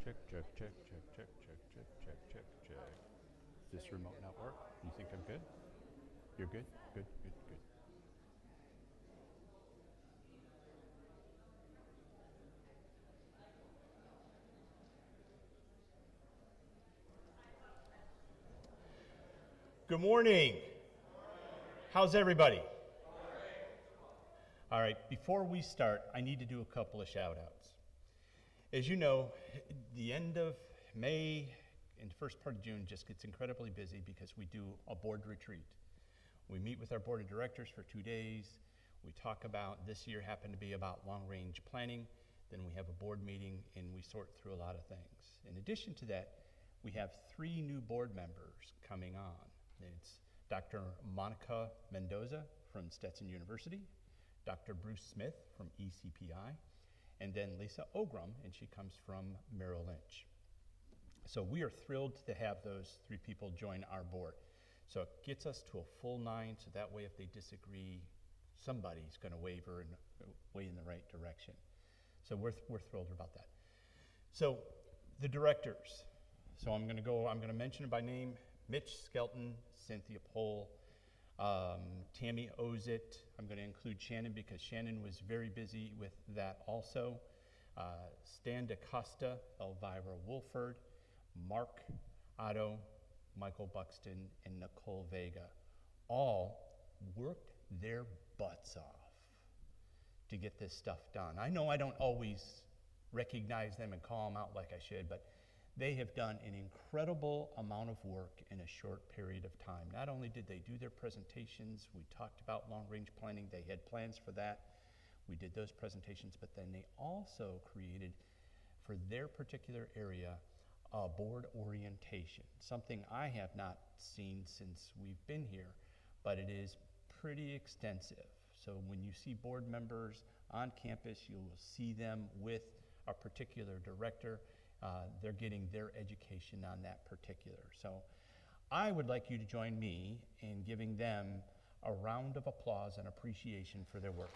Check, check, check, check, check, check, check, check, check, check. Does this remote not work? You think I'm good? You're good? Good, good, good. Good morning. How's everybody? All right, before we start, I need to do a couple of shout outs. As you know, the end of May and the first part of June just gets incredibly busy because we do a board retreat. We meet with our board of directors for 2 days. We talk about, this year happened to be about long-range planning. Then we have a board meeting and we sort through a lot of things. In addition to that, we have 3 new board members coming on. It's Dr. Monica Mendoza from Stetson University, Dr. Bruce Smith from ECPI, and then Lisa Ogram, and she comes from Merrill Lynch. So we are thrilled to have those 3 people join our board. So it gets us to a full 9, so that way if they disagree, somebody's going to waver and way in the right direction. So we're thrilled about that. So the directors. So I'm going to mention them by name: Mitch Skelton, Cynthia Pohl, Tammy Ozit. I'm going to include Shannon because Shannon was very busy with that also. Stan DaCosta, Elvira Wolford, Mark Otto, Michael Buxton, and Nicole Vega all worked their butts off to get this stuff done. I know I don't always recognize them and call them out like I should, but they have done an incredible amount of work in a short period of time. Not only did they do their presentations, we talked about long-range planning, they had plans for that. We did those presentations, but then they also created, for their particular area, a board orientation, something I have not seen since we've been here, but it is pretty extensive. So when you see board members on campus, you will see them with a particular director. They're getting their education on that particular. So I would like you to join me in giving them a round of applause and appreciation for their work.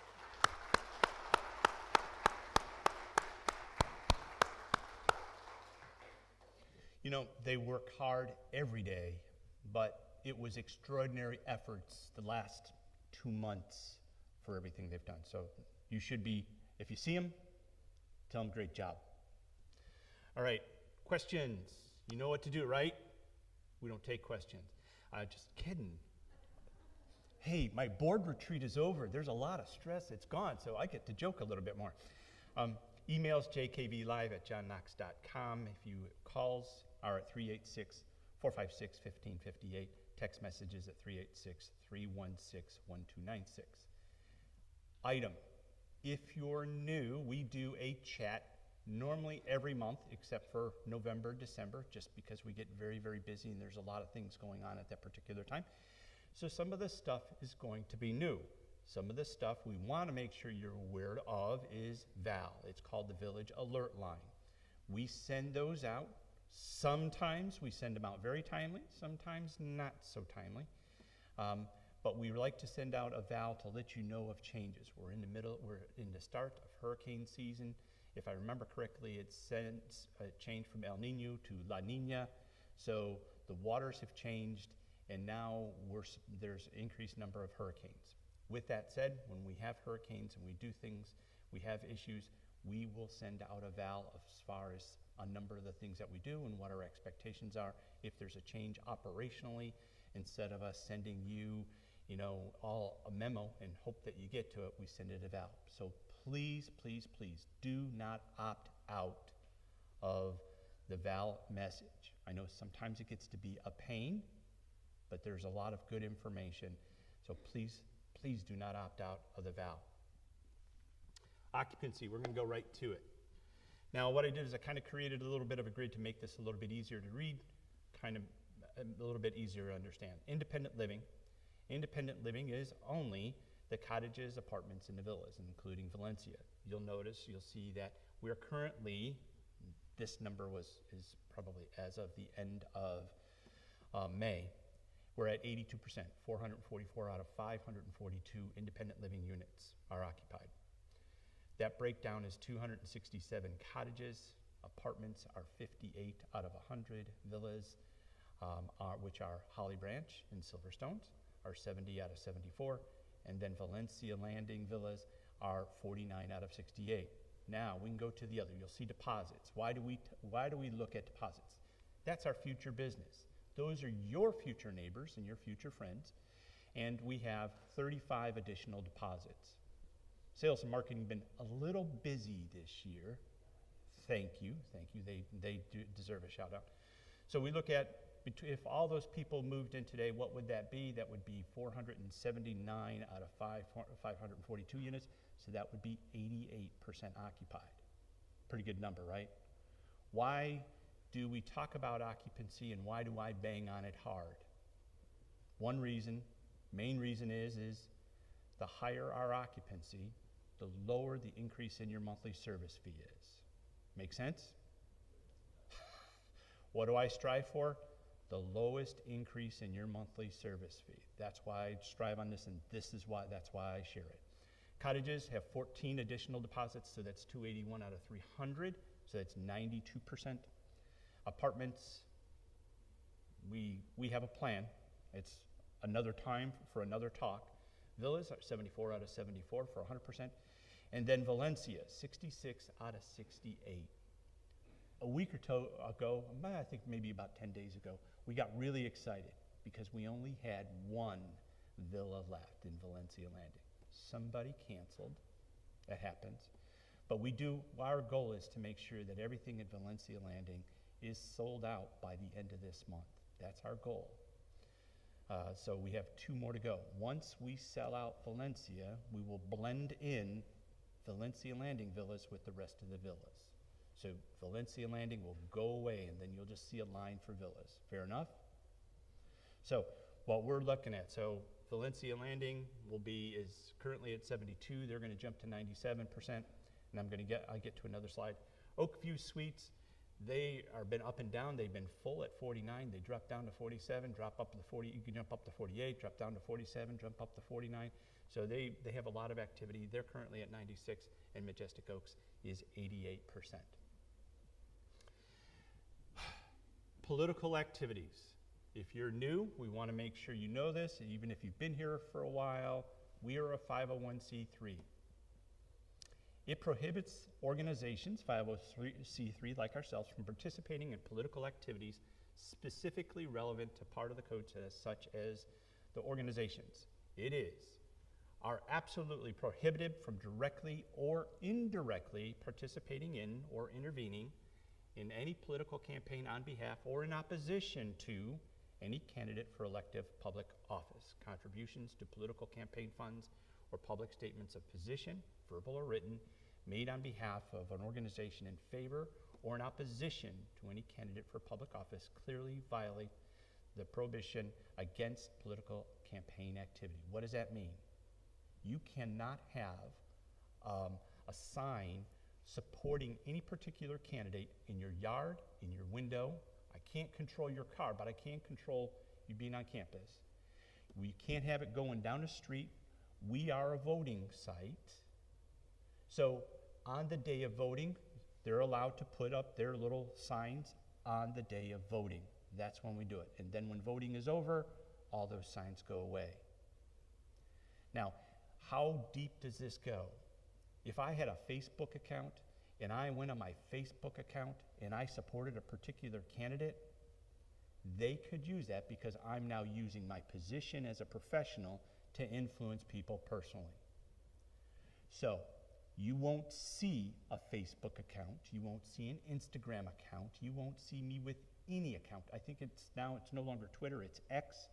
You know, they work hard every day, but it was extraordinary efforts the last 2 months for everything they've done. So you should be, if you see them, tell them great job. All right, questions. You know what to do, right? We don't take questions. Just kidding. Hey, my board retreat is over. There's a lot of stress. It's gone, so I get to joke a little bit more. Emails jkvlive@johnknox.com. If you calls are at 386-456-1558. Text messages at 386-316-1296. Item, if you're new, we do a chat normally every month except for November, December, just because we get very, very busy and there's a lot of things going on at that particular time. So some of this stuff is going to be new. Some of the stuff we want to make sure you're aware of is VAL. It's called the Village Alert Line. We send those out. Sometimes we send them out very timely, sometimes not so timely. But we like to send out a VAL to let you know of changes. We're in the start of hurricane season. If I remember correctly, it's since changed from El Nino to La Nina. So the waters have changed, and now there's an increased number of hurricanes. With that said, when we have hurricanes and we do things, we have issues, we will send out a VAL as far as a number of the things that we do and what our expectations are. If there's a change operationally, instead of us sending you, all a memo and hope that you get to it, we send it a VAL. So please, please, please do not opt out of the VAL message. I know sometimes it gets to be a pain, but there's a lot of good information. So please, please do not opt out of the VAL. Occupancy, we're going to go right to it. Now what I did is I kind of created a little bit of a grid to make this a little bit easier to read, kind of a little bit easier to understand. Independent living. Independent living is only the cottages, apartments, and the villas, including Valencia. You'll see that we're currently, this number is probably as of the end of May, we're at 82%. 444 out of 542 independent living units are occupied. That breakdown is 267 cottages, Apartments are 58 out of 100. Villas, which are Holly Branch and Silverstones, are 70 out of 74. And then Valencia Landing villas are 49 out of 68. Now we can go to the other. You'll see deposits. Why do we look at deposits? That's our future business. Those are your future neighbors and your future friends. And we have 35 additional deposits. Sales and marketing have been a little busy this year. Thank you. They do deserve a shout out. So we look at, if all those people moved in today, what would that be? That would be 479 out of 542 units. So that would be 88% occupied. Pretty good number, right? Why do we talk about occupancy and why do I bang on it hard? One reason, main reason is the higher our occupancy, the lower the increase in your monthly service fee is. Make sense? What do I strive for? The lowest increase in your monthly service fee. That's why I strive on this, and that's why I share it. Cottages have 14 additional deposits, so that's 281 out of 300, so that's 92%. Apartments, we have a plan. It's another time for another talk. Villas are 74 out of 74 for 100%. And then Valencia, 66 out of 68. A week or so ago, I think maybe about 10 days ago, we got really excited because we only had one villa left in Valencia Landing. Somebody canceled. That happens. But our goal is to make sure that everything at Valencia Landing is sold out by the end of this month. That's our goal. So we have 2 more to go. Once we sell out Valencia, we will blend in Valencia Landing villas with the rest of the villas. So Valencia Landing will go away, and then you'll just see a line for villas. Fair enough? So what we're looking at, so Valencia Landing is currently at 72. They're going to jump to 97%, and I get to another slide. Oakview Suites, they are been up and down. They've been full at 49. They drop down to 47, drop up to 40. You can jump up to 48, drop down to 47, jump up to 49. So they have a lot of activity. They're currently at 96, and Majestic Oaks is 88%. Political activities. If you're new, we want to make sure you know this. Even if you've been here for a while, we are a 501c3. It prohibits organizations, 501c3 like ourselves, from participating in political activities specifically relevant to part of the code such as the organizations. Are absolutely prohibited from directly or indirectly participating in or intervening in any political campaign on behalf or in opposition to any candidate for elective public office, contributions to political campaign funds, or public statements of position, verbal or written, made on behalf of an organization in favor or in opposition to any candidate for public office clearly violate the prohibition against political campaign activity. What does that mean? You cannot have a sign supporting any particular candidate in your yard, in your window. I can't control your car, but I can control you being on campus. We can't have it going down the street. We are a voting site. So on the day of voting, they're allowed to put up their little signs on the day of voting. That's when we do it. And then when voting is over, all those signs go away. Now, how deep does this go? If I had a Facebook account and I went on my Facebook account and I supported a particular candidate, they could use that because I'm now using my position as a professional to influence people personally. So you won't see a Facebook account, you won't see an Instagram account, you won't see me with any account. I think it's no longer Twitter, it's X.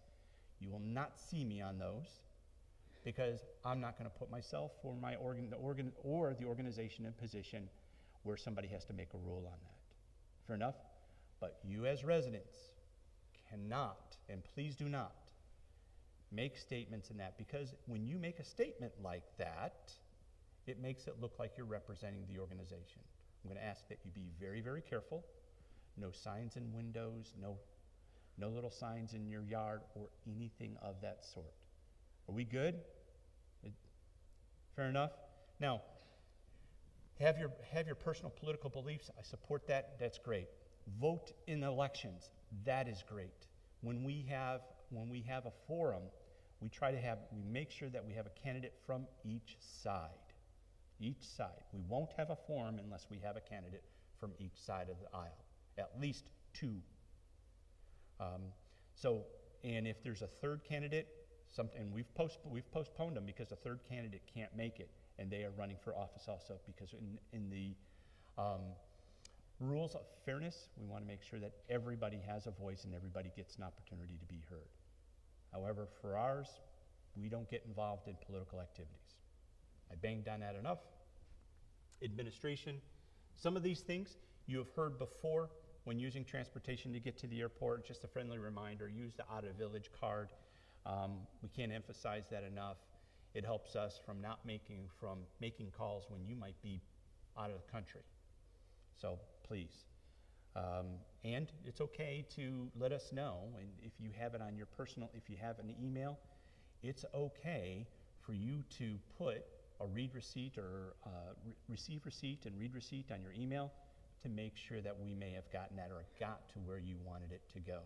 You will not see me on those, because I'm not going to put myself or the organization in position where somebody has to make a rule on that. Fair enough? But you as residents cannot, and please do not, make statements in that, because when you make a statement like that, it makes it look like you're representing the organization. I'm going to ask that you be very, very careful. No signs in windows, no little signs in your yard or anything of that sort. Are we good? Fair enough? Now, Have your personal political beliefs. I support that. That's great. Vote in elections. That is great. When we have a forum, we make sure that we have a candidate from each side. Each side. We won't have a forum unless we have a candidate from each side of the aisle. At least two. And if there's a third candidate, and we've postponed them because a third candidate can't make it, and they are running for office also, because in the rules of fairness, we want to make sure that everybody has a voice and everybody gets an opportunity to be heard. However, for ours, we don't get involved in political activities. I banged on that enough. Administration, some of these things you have heard before when using transportation to get to the airport. Just a friendly reminder, use the out of village card. We can't emphasize that enough. It helps us from making calls when you might be out of the country. So please. And it's okay to let us know, and if you have it on your if you have an email, it's okay for you to put a read receipt or receive receipt and read receipt on your email to make sure that we may have gotten that or got to where you wanted it to go.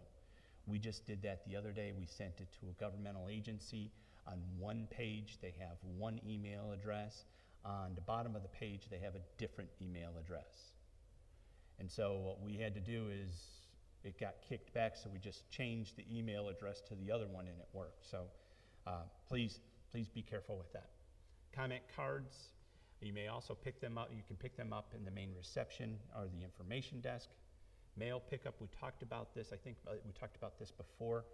We just did that the other day. We sent it to a governmental agency. On one page, they have one email address. On the bottom of the page, they have a different email address. And so what we had to do is, it got kicked back, so we just changed the email address to the other one, and it worked. So please be careful with that. Comment cards, you may also pick them up. You can pick them up in the main reception or the information desk. Mail pickup, we talked about this. I think we talked about this before.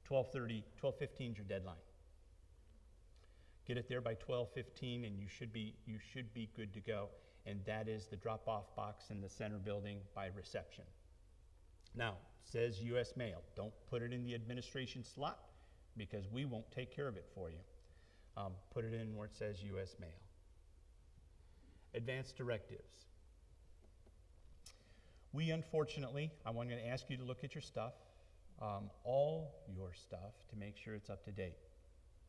12:15 is your deadline. Get it there by 12:15, and you should be good to go. And that is the drop-off box in the center building by reception. Now, it says U.S. mail. Don't put it in the administration slot because we won't take care of it for you. Put it in where it says U.S. mail. Advanced directives. We unfortunately, I want to ask you to look at your stuff, all your stuff, to make sure it's up to date.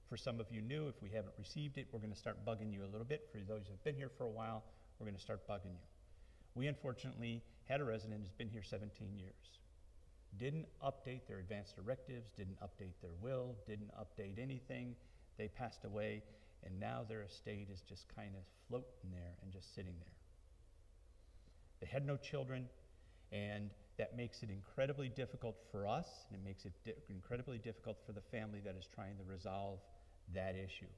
For some of you new, if we haven't received it, we're going to start bugging you a little bit. For those who have been here for a while, we're going to start bugging you. We unfortunately had a resident who's been here 17 years. Didn't update their advanced directives, didn't update their will, didn't update anything. They passed away, and now their estate is just kind of floating there and just sitting there. They had no children, and that makes it incredibly difficult for us, and it makes it incredibly difficult for the family that is trying to resolve that issue.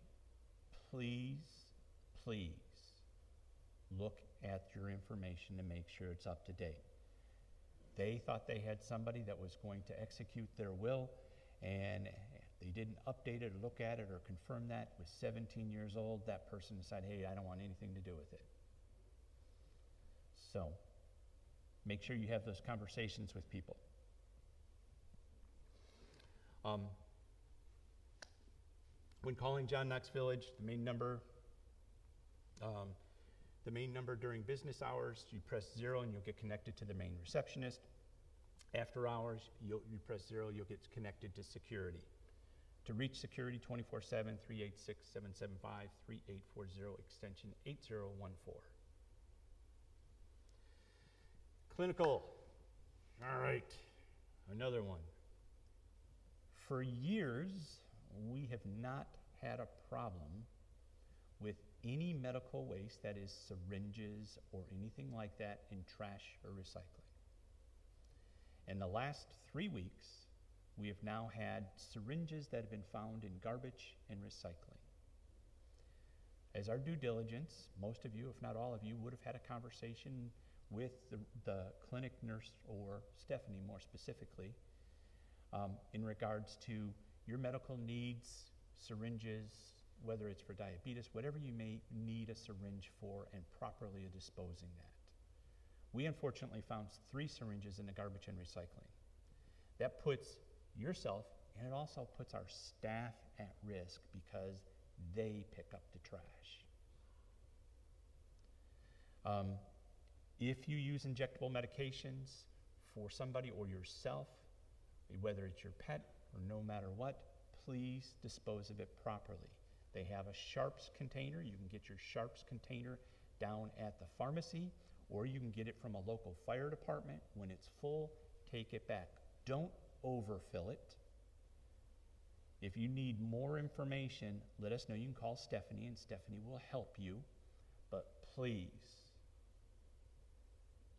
Please look at your information to make sure it's up to date. They thought they had somebody that was going to execute their will, and they didn't update it or look at it or confirm that. With 17 years old, that person decided, hey, I don't want anything to do with it. So make sure you have those conversations with people. When calling John Knox Village, the main number during business hours, you press 0 and you'll get connected to the main receptionist. After hours, you press 0, you'll get connected to security. To reach security 24/7, 386-775-3840, extension 8014. Clinical. All right, another one. For years, we have not had a problem with any medical waste, that is syringes or anything like that, in trash or recycling. In the last 3 weeks, we have now had syringes that have been found in garbage and recycling. As our due diligence, most of you, if not all of you, would have had a conversation with the clinic nurse, or Stephanie more specifically, in regards to your medical needs, syringes, whether it's for diabetes, whatever you may need a syringe for, and properly disposing that. We unfortunately found 3 syringes in the garbage and recycling. That puts yourself, and it also puts our staff at risk because they pick up the trash. If you use injectable medications for somebody or yourself, whether it's your pet or no matter what, please dispose of it properly. They have a Sharps container. You can get your Sharps container down at the pharmacy, or you can get it from a local fire department. When it's full, take it back. Don't overfill it. If you need more information, let us know. You can call Stephanie, and Stephanie will help you. But please,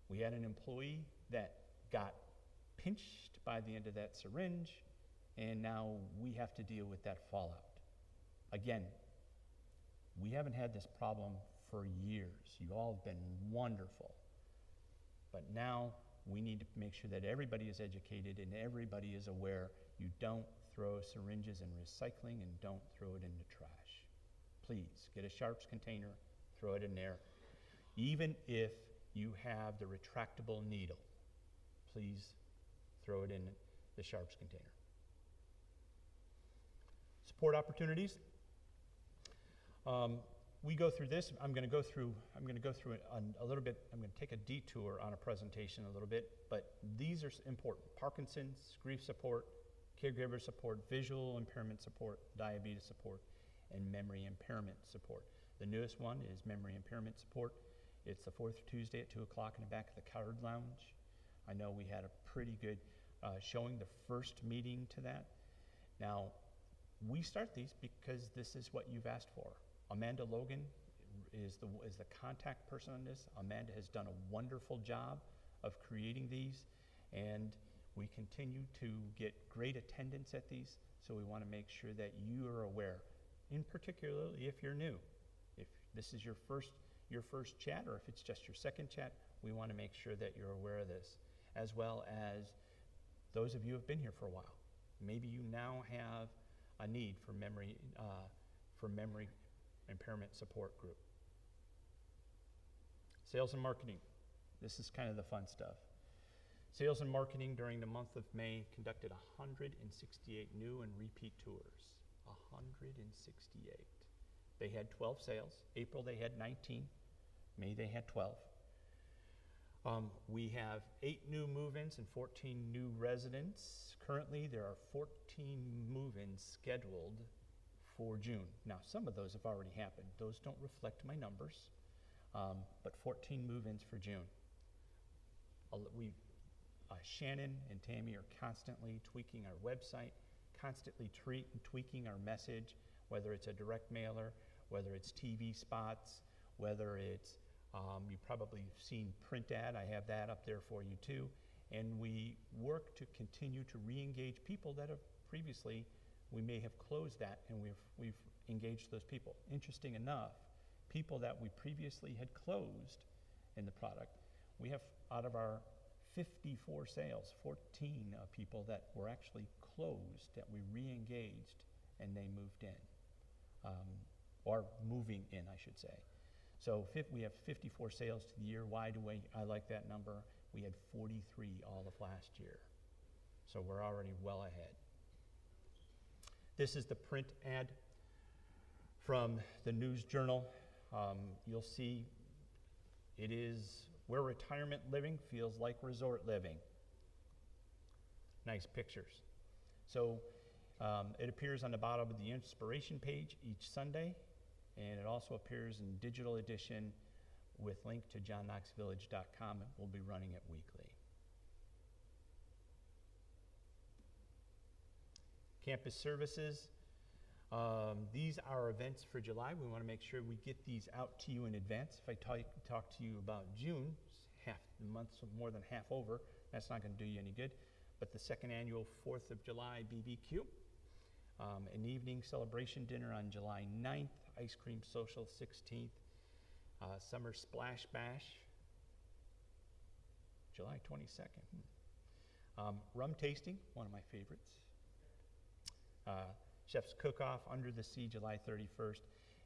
we had an employee that got pinched by the end of that syringe, and now we have to deal with that fallout. Again, we haven't had this problem for years. You all have been wonderful. But now we need to make sure that everybody is educated and everybody is aware. You don't throw syringes in recycling, and don't throw it in the trash. Please, get a Sharps container, throw it in there. Even if you have the retractable needle, please throw it in the Sharps container. Support opportunities. We go through this. I'm going to go through it a little bit. I'm going to take a detour on a presentation a little bit, but these are important. Parkinson's, grief support, caregiver support, visual impairment support, diabetes support, and memory impairment support. The newest one is memory impairment support. It's the fourth Tuesday at 2 o'clock in the back of the Card Lounge. I know we had a pretty good showing, the first meeting to that. Now, we start these because this is what you've asked for. Amanda Logan is the contact person on this. Amanda has done a wonderful job of creating these, and we continue to get great attendance at these, so we want to make sure that you are aware, in particular if you're new. If this is your first chat, or if it's just your second chat, we want to make sure that you're aware of this, as well as those of you who have been here for a while. Maybe you now have a need for memory impairment support group. Sales and marketing. This is kind of the fun stuff. Sales and marketing during the month of May conducted 168 new and repeat tours. 168. They had 12 sales. April they had 19. May they had 12. We have 8 new move-ins and 14 new residents. Currently there are 14 move-ins scheduled for June. Now some of those have already happened. Those don't reflect my numbers, but 14 move-ins for June. Shannon and Tammy are constantly tweaking our website, constantly tweaking our message, whether it's a direct mailer, whether it's TV spots, whether it's, you've probably seen print ad, I have that up there for you too. And we work to continue to re-engage people that have previously, we may have closed that, and we've engaged those people. Interesting enough, people that we previously had closed in the product, we have out of our 54 sales, 14 people that were actually closed that we re-engaged and they moved in, or moving in, I should say. So we have 54 sales to the year. Why do I like that number? We had 43 all of last year. So we're already well ahead. This is the print ad from the News Journal. You'll see it is where retirement living feels like resort living. Nice pictures. So it appears on the bottom of the inspiration page each Sunday, and it also appears in digital edition with link to johnknoxvillage.com. We'll be running it weekly. Campus services. These are events for July. We want to make sure we get these out to you in advance. If I talk to you about June, half the month's more than half over, that's not going to do you any good. But the second annual 4th of July BBQ, an evening celebration dinner on July 9th, ice cream social 16th, summer splash bash, July 22nd. Rum tasting, one of my favorites. Chef's Cook-Off, Under the Sea, July 31st.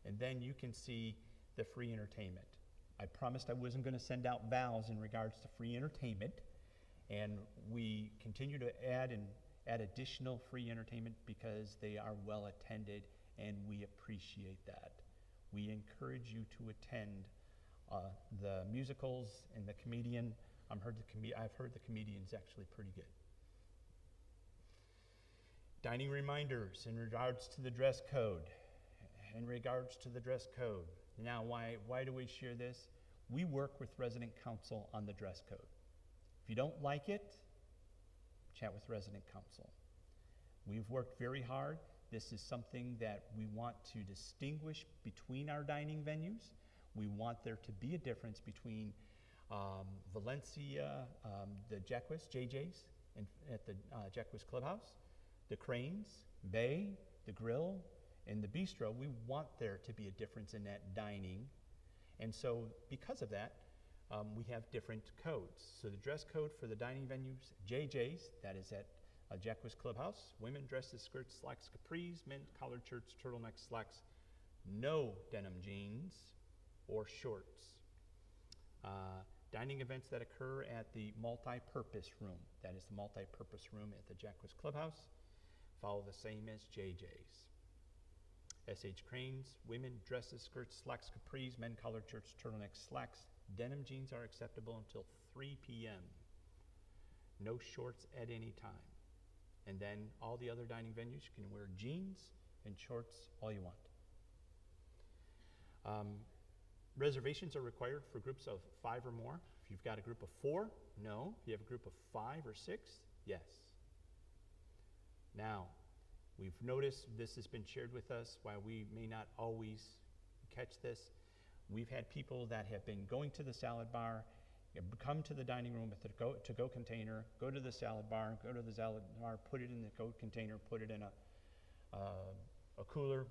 And then you can see the free entertainment. I promised I wasn't going to send out vows in regards to free entertainment. And we continue to add additional free entertainment because they are well attended, and we appreciate that. We encourage you to attend the musicals and the comedian. I've heard the comedian's actually pretty good. Dining reminders in regards to the dress code. Now, why do we share this? We work with resident council on the dress code. If you don't like it, chat with resident council. We've worked very hard. This is something that we want to distinguish between our dining venues. We want there to be a difference between Valencia, the Jacques, JJ's, at the Jacques Clubhouse, the Cranes, Bay, the Grill, and the Bistro. We want there to be a difference in that dining. And so because of that, we have different codes. So the dress code for the dining venues, JJ's, that is at Jacques Clubhouse, women dresses, skirts, slacks, capris, men collared shirts, turtlenecks, slacks, no denim jeans or shorts. Dining events that occur at the multi-purpose room, that is the multi-purpose room at the Jacques Clubhouse, follow the same as JJ's. SH Cranes, women dresses, skirts, slacks, capris, men collared shirts, turtlenecks, slacks, denim jeans are acceptable until 3 p.m. No shorts at any time. And then all the other dining venues, you can wear jeans and shorts all you want. Reservations are required for groups of 5 or more. If you've got a group of 4, no. If you have a group of 5 or 6, yes. Now, we've noticed this has been shared with us. While we may not always catch this, we've had people that have been going to the salad bar, come to the dining room with the to-go container, go to the salad bar, put it in the go container, put it in a cooler,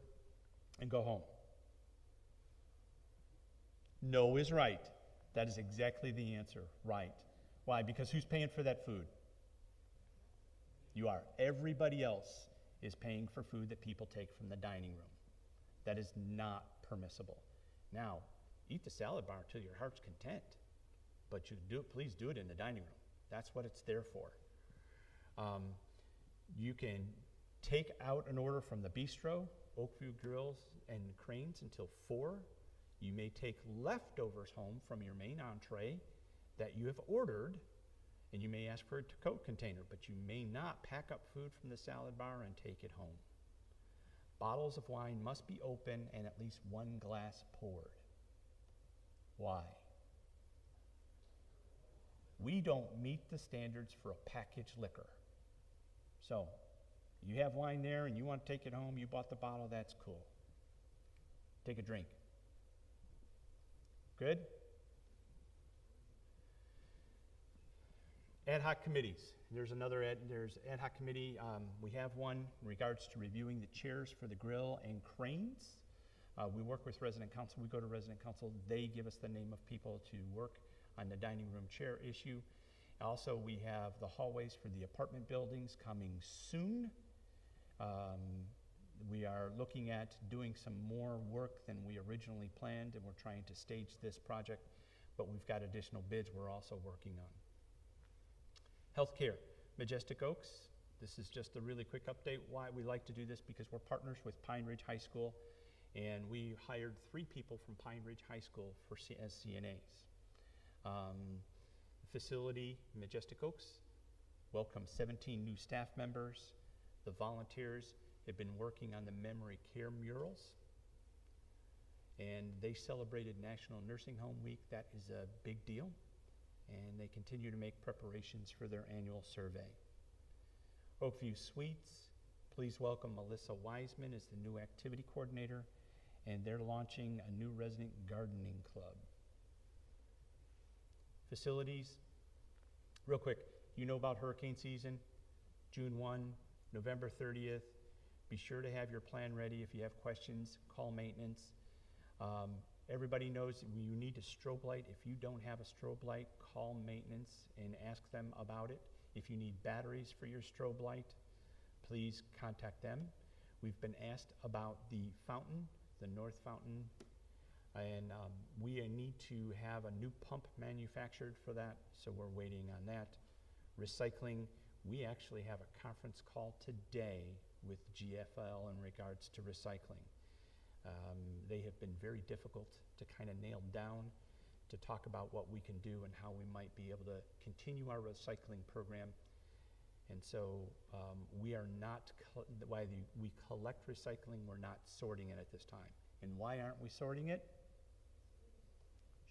and go home. No is right. That is exactly the answer, right. Why? Because who's paying for that food? You are. Everybody else is paying for food that people take from the dining room. That is not permissible. Now, eat the salad bar till your heart's content, but please do it in the dining room. That's what it's there for. You can take out an order from the Bistro, Oakview Grills, and Cranes until 4. You may take leftovers home from your main entree that you have ordered, and you may ask for a to-go container, but you may not pack up food from the salad bar and take it home. Bottles of wine must be open and at least 1 glass poured. Why? We don't meet the standards for a packaged liquor. So, you have wine there and you want to take it home, you bought the bottle, that's cool. Take a drink. Good? Ad hoc committees. There's ad hoc committee. We have one in regards to reviewing the chairs for the grill and Cranes. We work with resident council. We go to resident council. They give us the name of people to work on the dining room chair issue. Also, we have the hallways for the apartment buildings coming soon. We are looking at doing some more work than we originally planned, and we're trying to stage this project, but we've got additional bids we're also working on. Healthcare, Majestic Oaks. This is just a really quick update. Why we like to do this, because we're partners with Pine Ridge High School, and we hired 3 people from Pine Ridge High School as CNAs. Facility, Majestic Oaks, welcomed 17 new staff members. The volunteers have been working on the memory care murals, and they celebrated National Nursing Home Week. That is a big deal, and they continue to make preparations for their annual survey. Oakview Suites, please welcome Melissa Wiseman as the new activity coordinator, and they're launching a new resident gardening club. Facilities, real quick, you know about hurricane season, June 1, November 30th. Be sure to have your plan ready. If you have questions, call maintenance. Everybody knows you need a strobe light. If you don't have a strobe light, call maintenance and ask them about it. If you need batteries for your strobe light, please contact them. We've been asked about the fountain, the north fountain, and we need to have a new pump manufactured for that, so we're waiting on that. Recycling, we actually have a conference call today with GFL in regards to recycling. They have been very difficult to kind of nail down to talk about what we can do and how we might be able to continue our recycling program. And so we are not, while we collect recycling, we're not sorting it at this time. And why aren't we sorting it?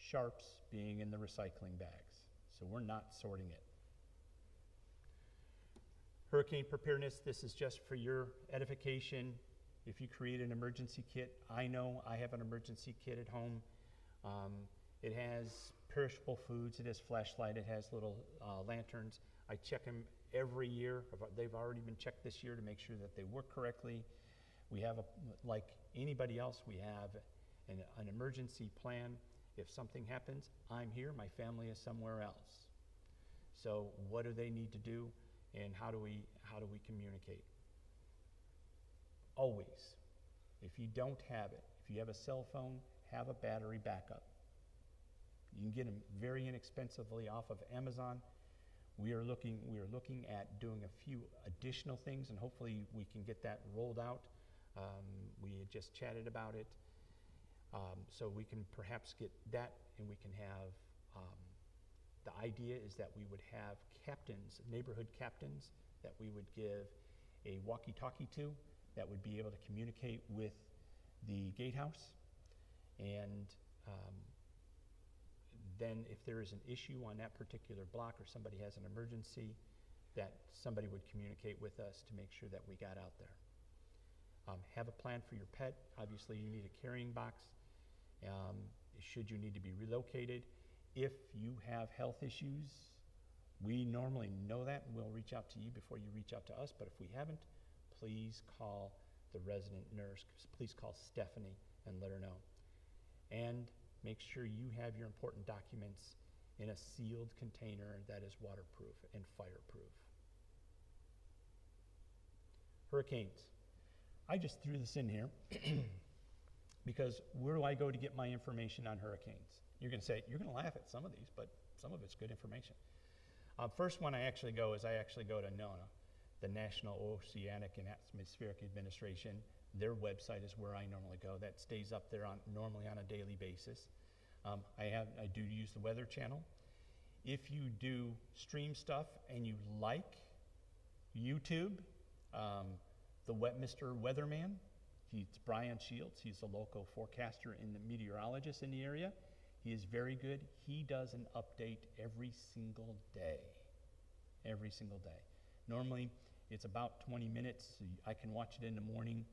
sharps being in the recycling bags. So we're not sorting it. Hurricane preparedness, this is just for your edification. If you create an emergency kit, I know I have an emergency kit at home. It has perishable foods, it has flashlight, it has little lanterns. I check them every year. They've already been checked this year to make sure that they work correctly. We have, like anybody else, we have an emergency plan. If something happens, I'm here, my family is somewhere else. So what do they need to do, and how do we communicate? Always, if you don't have it, if you have a cell phone, have a battery backup. You can get them very inexpensively off of Amazon. We are looking at doing a few additional things, and hopefully we can get that rolled out. We had just chatted about it. So we can perhaps get that, and we can have, the idea is that we would have captains, neighborhood captains, that we would give a walkie-talkie to, that would be able to communicate with the gatehouse. And then if there is an issue on that particular block, or somebody has an emergency, that somebody would communicate with us to make sure that we got out there. Have a plan for your pet. Obviously, you need a carrying box. Should you need to be relocated. If you have health issues, we normally know that, and we'll reach out to you before you reach out to us. But if we haven't, please call the resident nurse. Please call Stephanie and let her know. And make sure you have your important documents in a sealed container that is waterproof and fireproof. Hurricanes. I just threw this in here because where do I go to get my information on hurricanes? You're going to say, you're going to laugh at some of these, but some of it's good information. First one I actually go to NOAA, the National Oceanic and Atmospheric Administration. Their website is where I normally go. That stays up there normally on a daily basis. I do use the Weather Channel. If you do stream stuff and you like YouTube, the Mr. Weatherman, he's Brian Shields. He's a local forecaster and the meteorologist in the area. He is very good. He does an update every single day. Every single day. Normally, it's about 20 minutes. So I can watch it in the morning,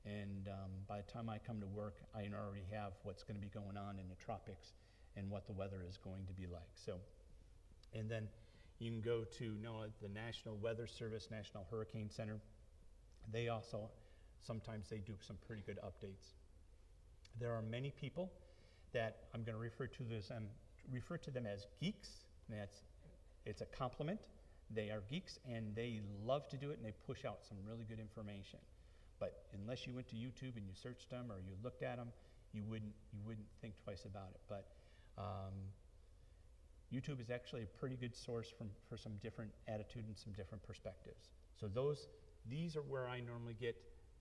and by the time I come to work, I already have what's going to be going on in the tropics and what the weather is going to be like. So, and then you can go to NOAA, the National Weather Service, National Hurricane Center. They also, sometimes they do some pretty good updates. There are many people that I'm going to refer to them as geeks. And it's a compliment. They are geeks, and they love to do it, and they push out some really good information. But unless you went to YouTube and you searched them or you looked at them, you wouldn't think twice about it. But YouTube is actually a pretty good source for some different attitude and some different perspectives. So these are where I normally get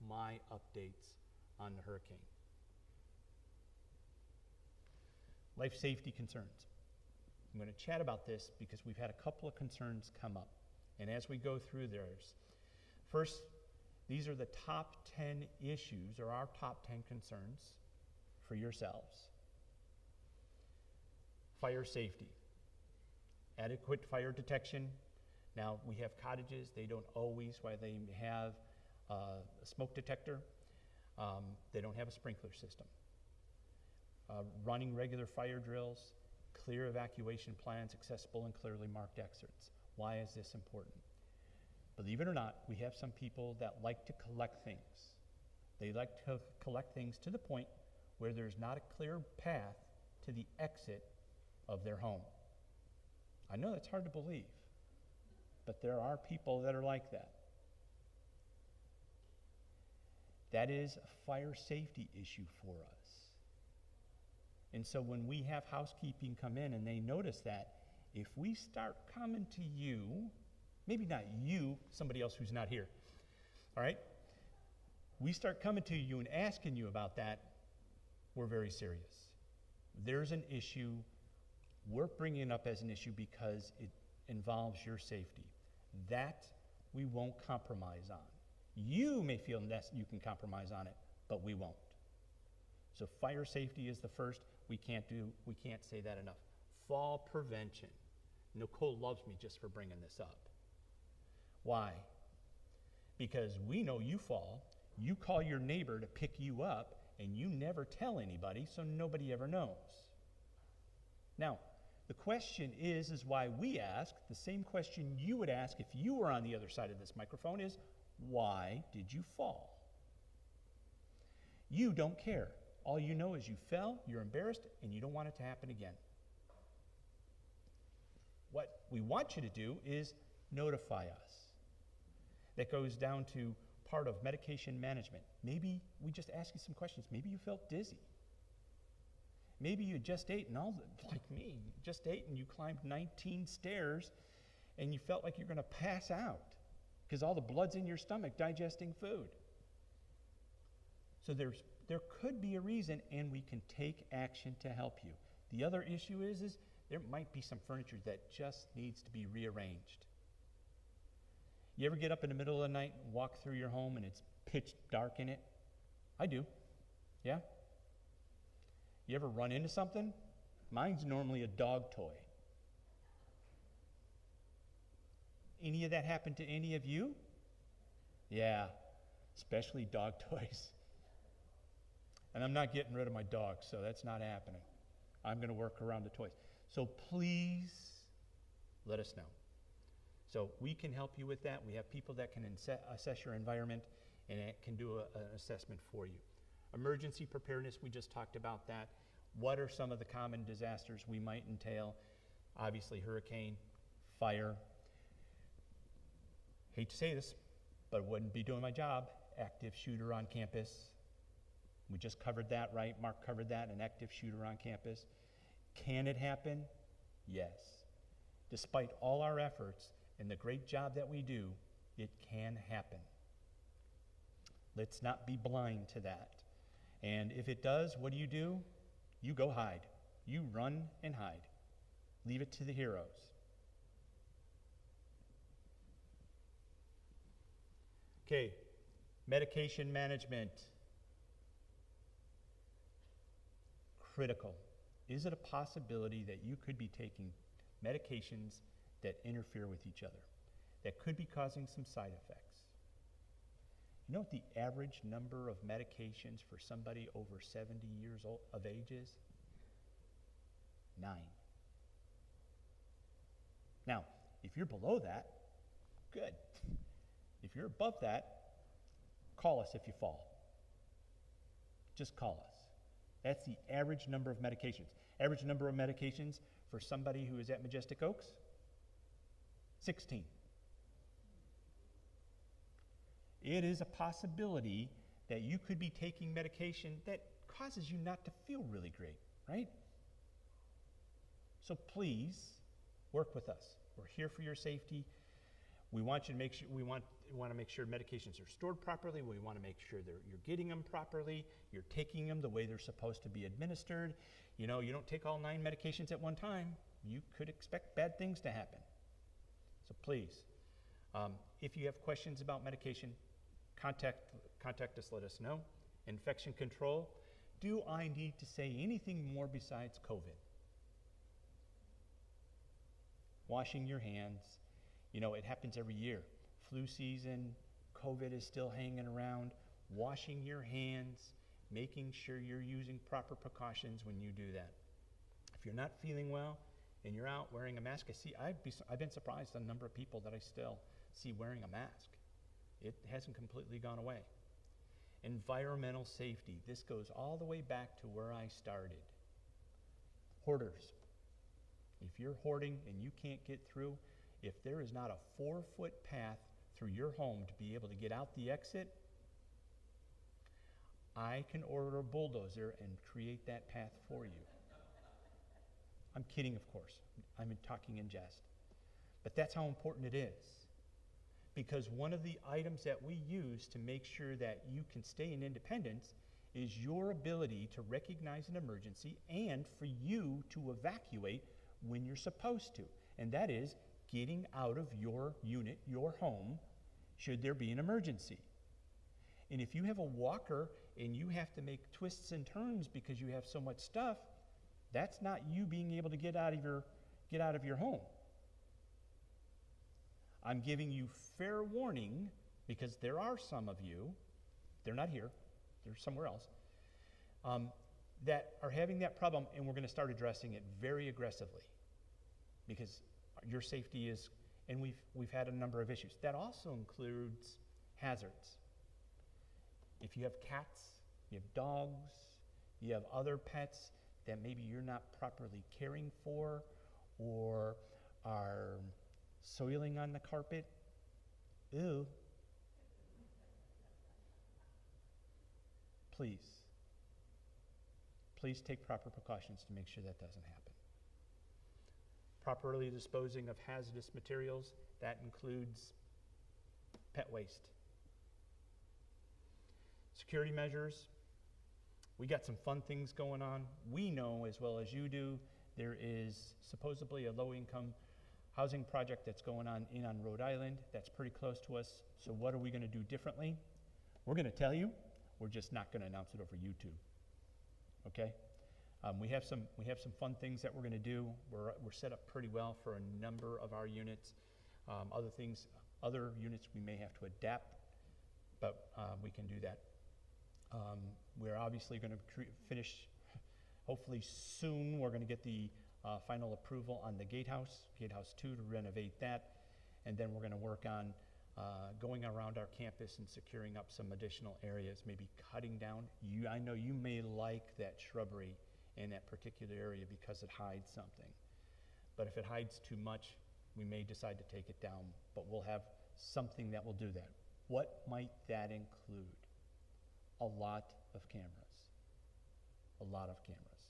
my updates on the hurricane. Life safety concerns. I'm going to chat about this because we've had a couple of concerns come up. And as we go through theirs, first, these are the top 10 issues, or our top 10 concerns for yourselves. Fire safety. Adequate fire detection. Now, we have cottages. They don't always, while they have a smoke detector, they don't have a sprinkler system. Running regular fire drills, clear evacuation plans, accessible and clearly marked exits. Why is this important? Believe it or not, we have some people that like to collect things. They like to collect things to the point where there's not a clear path to the exit of their home. I know that's hard to believe, but there are people that are like that. That is a fire safety issue for us. And so when we have housekeeping come in and they notice that, if we start coming to you, maybe not you, somebody else who's not here, all right? We start coming to you and asking you about that, we're very serious. There's an issue, we're bringing it up as an issue because it involves your safety. That we won't compromise on. You may feel that you can compromise on it, but we won't. So fire safety is the first. we can't say that enough. Fall prevention. Nicole loves me just for bringing this up. Why? Because we know you fall, you call your neighbor to pick you up, and you never tell anybody, so nobody ever knows. Now, the question is why we ask, the same question you would ask if you were on the other side of this microphone is, why did you fall? You don't care. All you know is you fell, you're embarrassed, and you don't want it to happen again. What we want you to do is notify us. That goes down to part of medication management. Maybe we just ask you some questions. Maybe you felt dizzy. Maybe you just ate, and like me, you just ate and you climbed 19 stairs and you felt like you're going to pass out because all the blood's in your stomach digesting food. So there could be a reason, and we can take action to help you. The other issue is there might be some furniture that just needs to be rearranged. You ever get up in the middle of the night and walk through your home and it's pitch dark in it? I do. Yeah? You ever run into something? Mine's normally a dog toy. Any of that happen to any of you? Yeah, especially dog toys. And I'm not getting rid of my dog, so that's not happening. I'm going to work around the toys. So please let us know. So we can help you with that. We have people that can assess your environment and can do an assessment for you. Emergency preparedness, we just talked about that. What are some of the common disasters we might entail? Obviously, hurricane, fire. Hate to say this, but wouldn't be doing my job. Active shooter on campus. We just covered that, right? Mark covered that, an active shooter on campus. Can it happen? Yes. Despite all our efforts and the great job that we do, it can happen. Let's not be blind to that. And if it does, what do? You go hide. You run and hide. Leave it to the heroes. Okay, medication management. Critical. Is it a possibility that you could be taking medications that interfere with each other, that could be causing some side effects? You know what the average number of medications for somebody over 70 years of age is? 9. Now, if you're below that, good. If you're above that, call us if you fall. Just call us. That's the average number of medications. Average number of medications for somebody who is at Majestic Oaks? 16. It is a possibility that you could be taking medication that causes you not to feel really great, right? So please work with us. We're here for your safety. We want you to make sure we want to make sure medications are stored properly. We want to make sure that you're getting them properly. You're taking them the way they're supposed to be administered. You know, you don't take all 9 medications at one time. You could expect bad things to happen. So please, if you have questions about medication, contact us, let us know. Infection control, do I need to say anything more besides COVID? Washing your hands, you know, it happens every year. Flu season, COVID is still hanging around. Washing your hands, making sure you're using proper precautions when you do that. If you're not feeling well and you're out wearing a mask, I've been surprised at the number of people that I still see wearing a mask. It hasn't completely gone away. Environmental safety. This goes all the way back to where I started. Hoarders. If you're hoarding and you can't get through, if there is not a 4-foot path through your home to be able to get out the exit, I can order a bulldozer and create that path for you. I'm kidding, of course. I'm talking in jest. But that's how important it is. Because one of the items that we use to make sure that you can stay in independence is your ability to recognize an emergency and for you to evacuate when you're supposed to. And that is getting out of your unit, your home, should there be an emergency. And if you have a walker and you have to make twists and turns because you have so much stuff, That's not you being able to get out of your home. I'm giving you fair warning because there are some of you, they're not here, they're somewhere else, that are having that problem, and we're going to start addressing it very aggressively because your safety is, and we've had a number of issues. That also includes hazards. If you have cats, you have dogs, you have other pets that maybe you're not properly caring for or are soiling on the carpet, ew. Please take proper precautions to make sure that doesn't happen. Properly disposing of hazardous materials, that includes pet waste. Security measures, we got some fun things going on. We know as well as you do, there is supposedly a low-income housing project that's going on Rhode Island. That's pretty close to us. So what are we going to do differently? We're going to tell you. We're just not going to announce it over YouTube. Okay? We have some fun things that we're going to do. We're set up pretty well for a number of our units. Other units we may have to adapt, but we can do that. We're obviously going to finish, hopefully soon, we're going to get the final approval on the Gatehouse 2 to renovate that, and then we're going to work on going around our campus and securing up some additional areas, maybe cutting down. I know you may like that shrubbery in that particular area because it hides something, but if it hides too much, we may decide to take it down, but we'll have something that will do that. What might that include? A lot of cameras. A lot of cameras.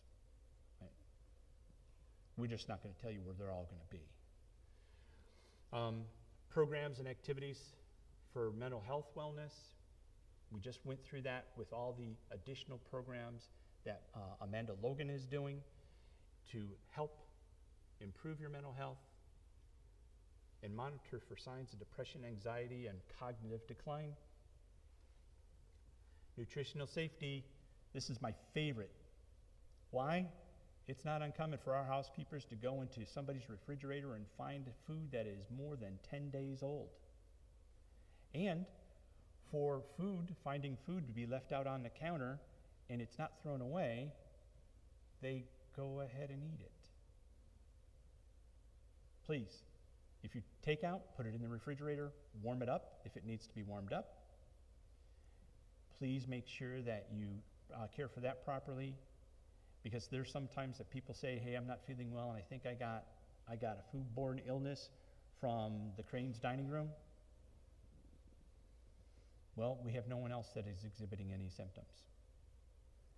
Right? We're just not going to tell you where they're all going to be. Programs and activities for mental health wellness. We just went through that with all the additional programs that Amanda Logan is doing to help improve your mental health and monitor for signs of depression, anxiety, and cognitive decline. Nutritional safety, this is my favorite. Why? It's not uncommon for our housekeepers to go into somebody's refrigerator and find food that is more than 10 days old. And for finding food to be left out on the counter and it's not thrown away, they go ahead and eat it. Please, if you take out, put it in the refrigerator, warm it up if it needs to be warmed up. Please make sure that you care for that properly, because there's sometimes that people say, hey, I'm not feeling well and I think I got a foodborne illness from the Crane's dining room. Well, we have no one else that is exhibiting any symptoms.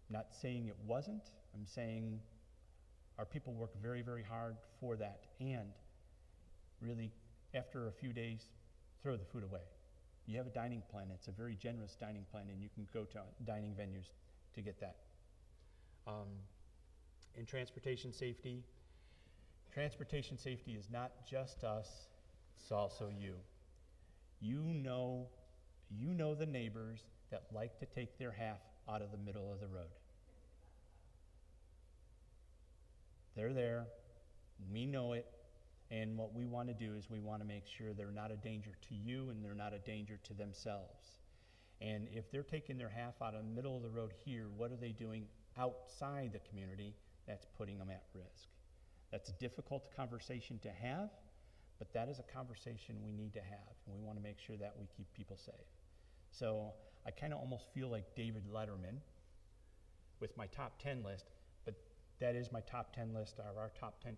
I'm not saying it wasn't. I'm saying our people work very, very hard for that, and really, after a few days, throw the food away. You have a dining plan. It's a very generous dining plan, and you can go to dining venues to get that. In transportation safety is not just us, it's also you. You know the neighbors that like to take their half out of the middle of the road. They're there, we know it, and what we want to do is we want to make sure they're not a danger to you and they're not a danger to themselves. And if they're taking their half out of the middle of the road here, what are they doing outside the community? That's putting them at risk. That's a difficult conversation to have, but that is a conversation we need to have, and we want to make sure that we keep people safe. So I kind of almost feel like David Letterman with my top 10 list, but that is my top 10 list of our top 10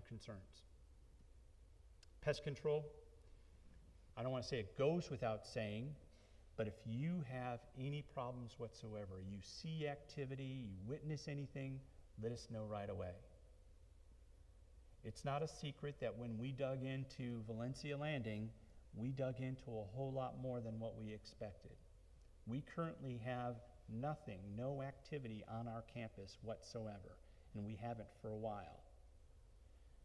concerns. Pest control, I don't want to say it goes without saying, but if you have any problems whatsoever, you see activity, you witness anything, let us know right away. It's not a secret that when we dug into Valencia Landing, we dug into a whole lot more than what we expected. We currently have nothing, no activity on our campus whatsoever, and we haven't for a while.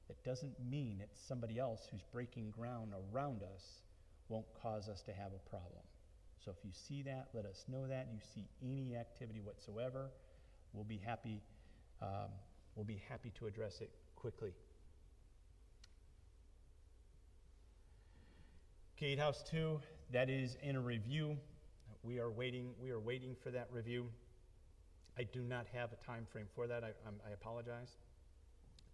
That doesn't mean that somebody else who's breaking ground around us won't cause us to have a problem. So if you see that, let us know that. You see any activity whatsoever, we'll be happy we'll be happy to address it quickly. Gatehouse 2, that is in a review. We are waiting for that review. I do not have a time frame for that. I apologize.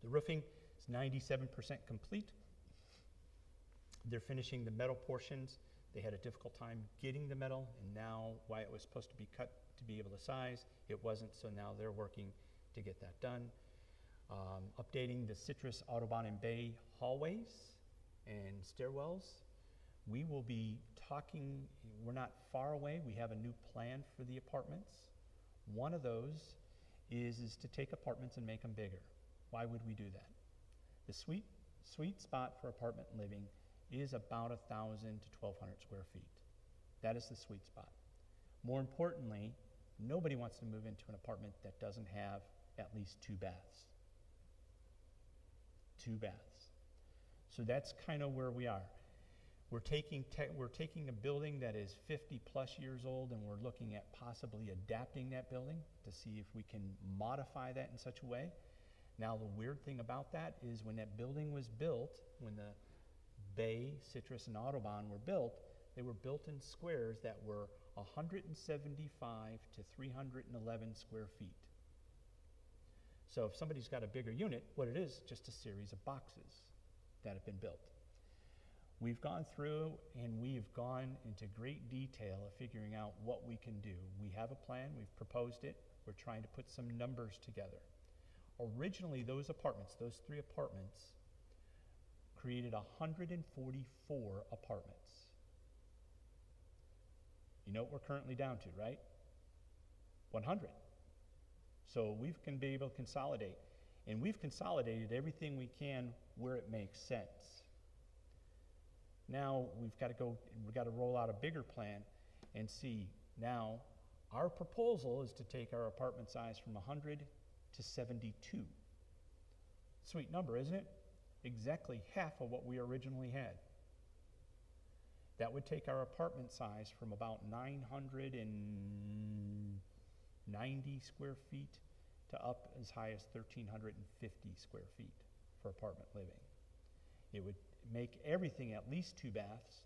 The roofing is 97% complete. They're finishing the metal portions. They had a difficult time getting the metal, and now, why it was supposed to be cut to be able to size, it wasn't, so now they're working to get that done. Updating the Citrus Audubon and Bay hallways and stairwells. We will be talking, we're not far away, we have a new plan for the apartments. One of those is to take apartments and make them bigger. Why would we do that? The sweet spot for apartment living is about 1,000 to 1,200 square feet. That is the sweet spot. More importantly, nobody wants to move into an apartment that doesn't have at least 2 baths. 2 baths. So that's kind of where we are. We're taking a building that is 50 plus years old, and we're looking at possibly adapting that building to see if we can modify that in such a way. Now, the weird thing about that is when that building was built, when the Bay, Citrus, and Audubon were built, they were built in squares that were 175 to 311 square feet. So if somebody's got a bigger unit, what it is, just a series of boxes that have been built. We've gone through and we've gone into great detail of figuring out what we can do. We have a plan, we've proposed it, we're trying to put some numbers together. Originally, those apartments, those 3 apartments, created 144 apartments. You know what we're currently down to, right? 100. So we can be able to consolidate. And we've consolidated everything we can where it makes sense. Now we've got to roll out a bigger plan and see. Now, our proposal is to take our apartment size from 100 to 72. Sweet number, isn't it? Exactly half of what we originally had. That would take our apartment size from about 990 square feet to up as high as 1,350 square feet for apartment living. It would make everything at least 2 baths.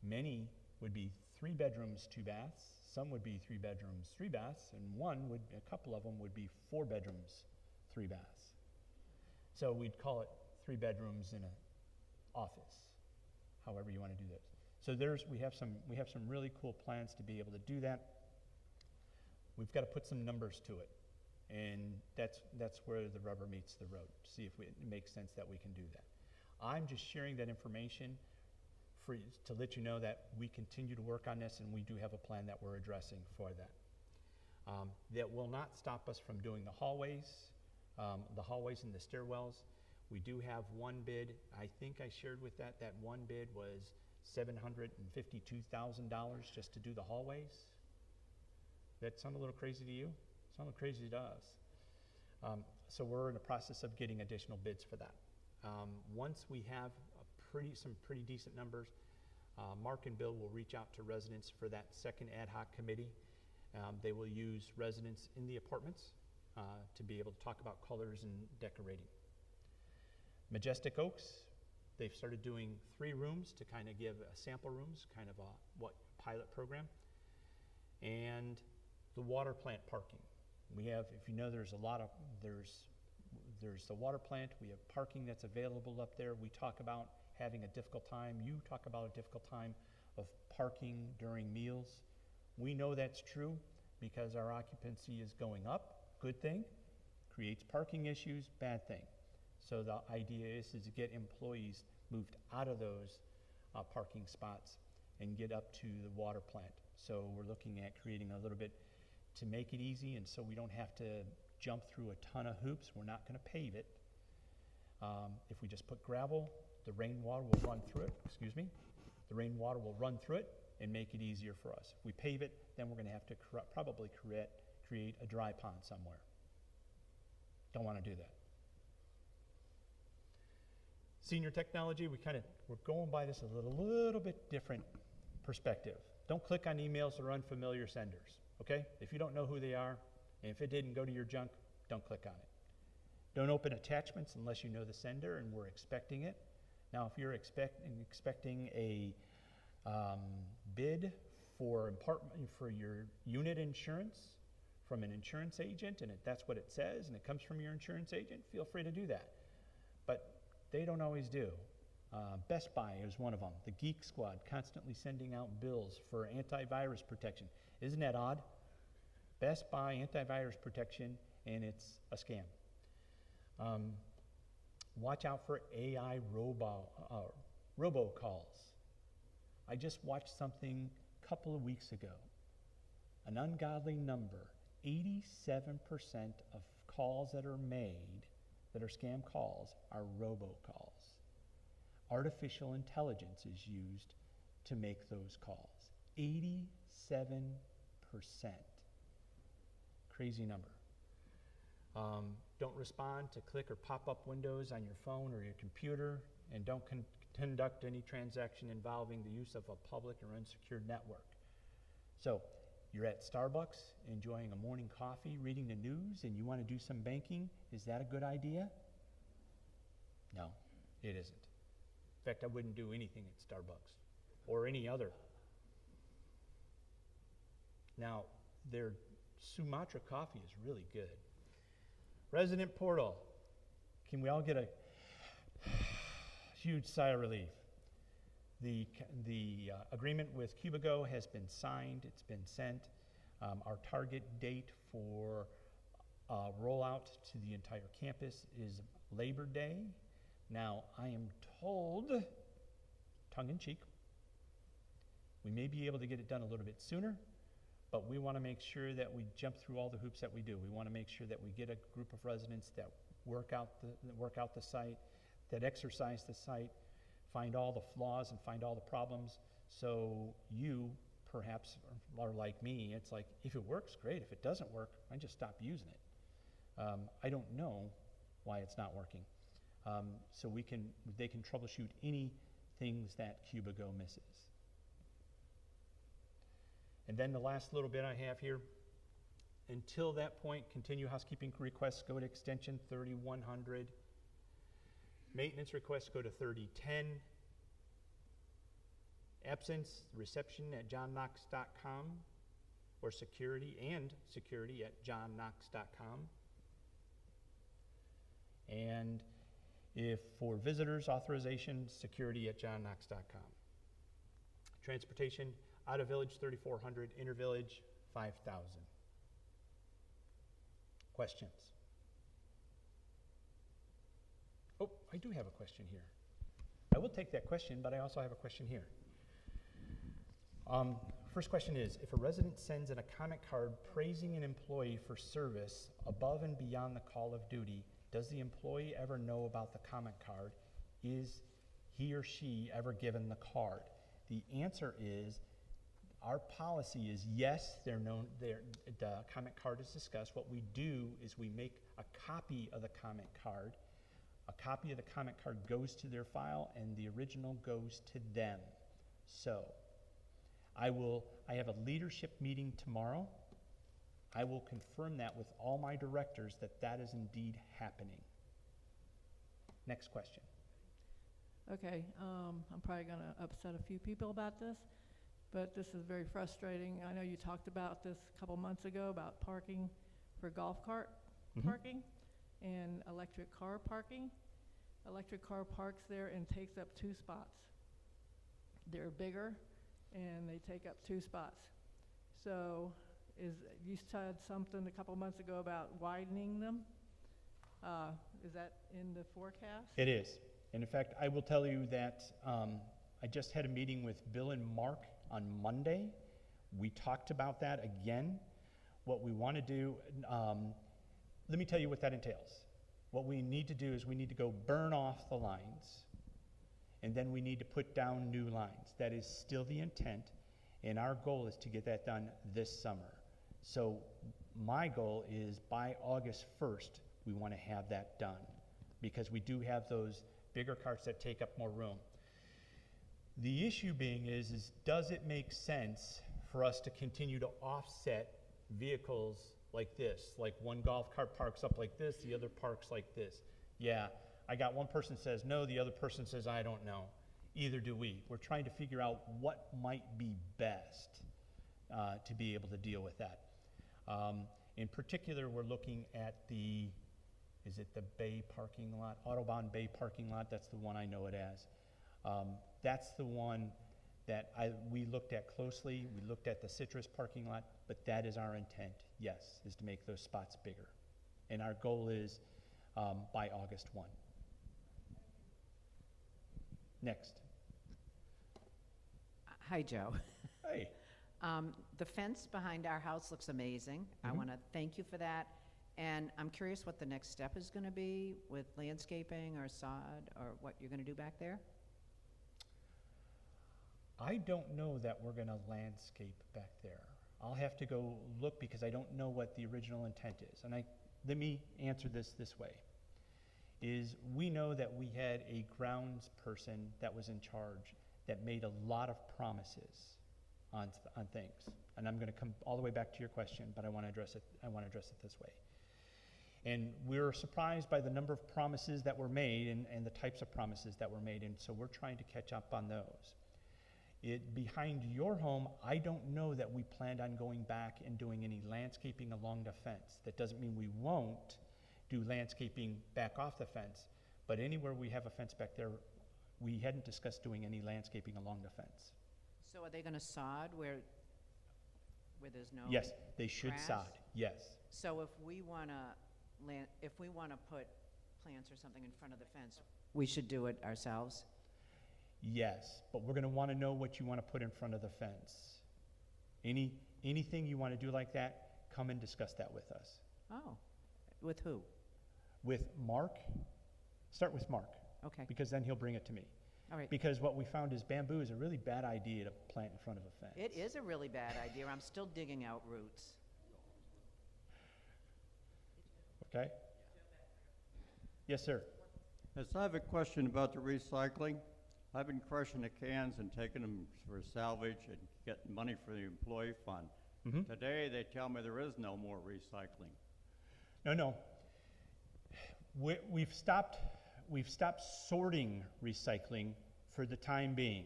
Many would be 3 bedrooms, 2 baths. Some would be 3 bedrooms, 3 baths, and a couple of them would be 4 bedrooms, 3 baths. So we'd call it 3 bedrooms in an office, however you want to do this. So we have some really cool plans to be able to do that. We've got to put some numbers to it, and that's where the rubber meets the road. See if it makes sense that we can do that. I'm just sharing that information to let you know that we continue to work on this, and we do have a plan that we're addressing for that. That will not stop us from doing the hallways and the stairwells. We do have one bid. I think I shared with that one bid was $752,000 just to do the hallways. That sound a little crazy to you? Sound a little crazy to us. So we're in the process of getting additional bids for that. Once we have some pretty decent numbers, Mark and Bill will reach out to residents for that second ad hoc committee. They will use residents in the apartments to be able to talk about colors and decorating. Majestic Oaks, they've started doing 3 rooms to kind of give sample rooms, kind of a pilot program. And the water plant parking. We have, if you know, there's the water plant. We have parking that's available up there. We talk about having a difficult time. You talk about a difficult time of parking during meals. We know that's true because our occupancy is going up. Good thing. Creates parking issues. Bad thing. So the idea is to get employees moved out of those parking spots and get up to the water plant. So we're looking at creating a little bit to make it easy, and so we don't have to jump through a ton of hoops. We're not going to pave it. If we just put gravel, the rainwater will run through it. The rainwater will run through it and make it easier for us. If we pave it, then we're going to have to probably create a dry pond somewhere. Don't want to do that. Senior technology, we're going by this a little bit different perspective. Don't click on emails or unfamiliar senders, okay? If you don't know who they are, and if it didn't go to your junk, don't click on it. Don't open attachments unless you know the sender and we're expecting it. Now, if you're expecting a bid for your unit insurance from an insurance agent, and that's what it says, and it comes from your insurance agent, feel free to do that. But they don't always do. Best Buy is one of them. The Geek Squad constantly sending out bills for antivirus protection. Isn't that odd? Best Buy antivirus protection, and it's a scam. Watch out for AI robocalls. I just watched something a couple of weeks ago. An ungodly number, 87% of calls that are made that are scam calls are robocalls. Artificial intelligence is used to make those calls. 87%. Crazy number. Don't respond to click or pop-up windows on your phone or your computer, and don't conduct any transaction involving the use of a public or unsecured network. So, you're at Starbucks enjoying a morning coffee, reading the news, and you want to do some banking. Is that a good idea? No, it isn't. In fact, I wouldn't do anything at Starbucks or any other. Now, their Sumatra coffee is really good. Resident portal. Can we all get a huge sigh of relief? The agreement with Cubigo has been signed. It's been sent. Our target date for rollout to the entire campus is Labor Day. Now, I am told, tongue-in-cheek, we may be able to get it done a little bit sooner, but we want to make sure that we jump through all the hoops that we do. We want to make sure that we get a group of residents that work out the site, that exercise the site, find all the flaws and find all the problems. So you perhaps are like me. It's like, if it works, great. If it doesn't work, I just stop using it. I don't know why it's not working. So they can troubleshoot any things that Cubigo misses. And then the last little bit I have here, until that point, continue housekeeping requests go to extension 3100. Maintenance requests go to 3010. Absence, reception at johnknox.com, or security at johnknox.com. And if for visitors, authorization, security at johnknox.com. Transportation, out of village 3,400, inner village 5,000. Questions? Oh, I do have a question here. I will take that question, but I also have a question here. First question is, if a resident sends in a comment card praising an employee for service above and beyond the call of duty, does the employee ever know about the comment card? Is he or she ever given the card? The answer is, our policy is yes, the comment card is discussed. What we do is we make a copy of the comment card. A copy of the comment card goes to their file, and the original goes to them. So, I have a leadership meeting tomorrow. I will confirm that with all my directors that is indeed happening. Next question. Okay, I'm probably going to upset a few people about this, but this is very frustrating. I know you talked about this a couple months ago about parking for golf cart parking and electric car parking. Electric car parks there and takes up 2 spots. They're bigger and they take up 2 spots. So you said something a couple months ago about widening them. Is that in the forecast? It is. And in fact, I will tell you that I just had a meeting with Bill and Mark on Monday. We talked about that again. What we want to do, let me tell you what that entails. What we need to do is we need to go burn off the lines, and then we need to put down new lines. That is still the intent, and our goal is to get that done this summer. So my goal is by August 1st, we want to have that done, because we do have those bigger carts that take up more room. The issue being is does it make sense for us to continue to offset vehicles like this, like one golf cart parks up like this, the other parks like this. Yeah, I got one person says no, the other person says I don't know. Either do we. We're trying to figure out what might be best to be able to deal with that. In particular, we're looking at is it the Bay parking lot? Autobahn Bay parking lot, that's the one I know it as. That's the one that we looked at closely. We looked at the Citrus parking lot, but that is our intent, yes, is to make those spots bigger. And our goal is by August 1. Next. Hi, Joe. Hey. The fence behind our house looks amazing. I want to thank you for that. And I'm curious what the next step is going to be with landscaping or sod or what you're going to do back there? I don't know that we're going to landscape back there. I'll have to go look because I don't know what the original intent is. And let me answer this way. Is we know that we had a grounds person that was in charge that made a lot of promises on things. And I'm going to come all the way back to your question, but I want to address it this way. And we're surprised by the number of promises that were made and the types of promises that were made, and so we're trying to catch up on those. Behind your home, I don't know that we planned on going back and doing any landscaping along the fence. That doesn't mean we won't do landscaping back off the fence, but anywhere we have a fence back there, we hadn't discussed doing any landscaping along the fence. So are they going to sod where there's no Yes, they should grass? sod, yes. So if we want to put plants or something in front of the fence, we should do it ourselves? Yes, but we're going to want to know what you want to put in front of the fence. Anything you want to do like that, come and discuss that with us. Oh, with who? With Mark, start with Mark, Okay, because then he'll bring it to me. all right. Because what we found is bamboo is a really bad idea to plant in front of a fence. It is a really bad idea. I'm still digging out roots. Okay? Yes, sir. Yes, I have a question about the recycling. I've been crushing the cans and taking them for salvage and getting money for the employee fund. Mm-hmm. Today, they tell me there is no more recycling. No. We've stopped sorting recycling for the time being.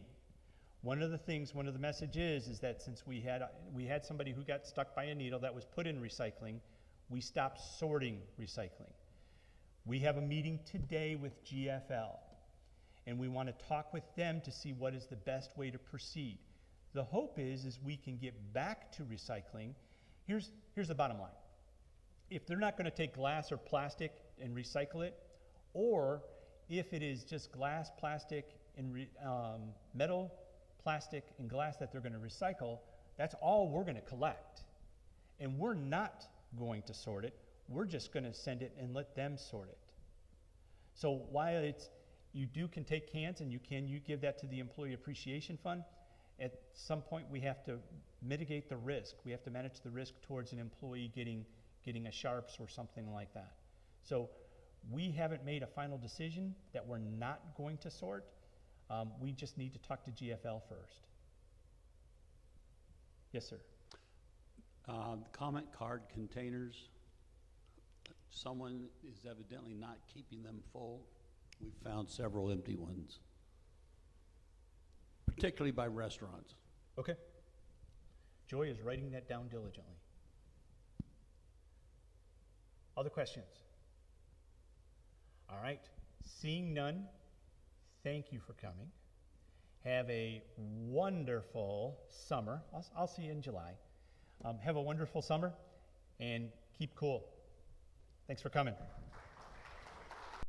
One of the messages is that since we had somebody who got stuck by a needle that was put in recycling, we stopped sorting recycling. We have a meeting today with GFL, and we want to talk with them to see what is the best way to proceed. The hope is we can get back to recycling. Here's the bottom line. If they're not going to take glass or plastic and recycle it, or if it is just glass, plastic, and metal, plastic, and glass that they're going to recycle, that's all we're going to collect. And we're not going to sort it. We're just going to send it and let them sort it. So while you can take cans and you give that to the Employee Appreciation Fund, at some point we have to mitigate the risk. We have to manage the risk towards an employee getting a Sharps or something like that. So we haven't made a final decision that we're not going to sort. We just need to talk to GFL first. Yes, sir. Comment card containers, someone is evidently not keeping them full. We've found several empty ones, particularly by restaurants. Okay. Joy is writing that down diligently. Other questions? All right. Seeing none, thank you for coming. Have a wonderful summer. I'll see you in July. Have a wonderful summer and keep cool. Thanks for coming.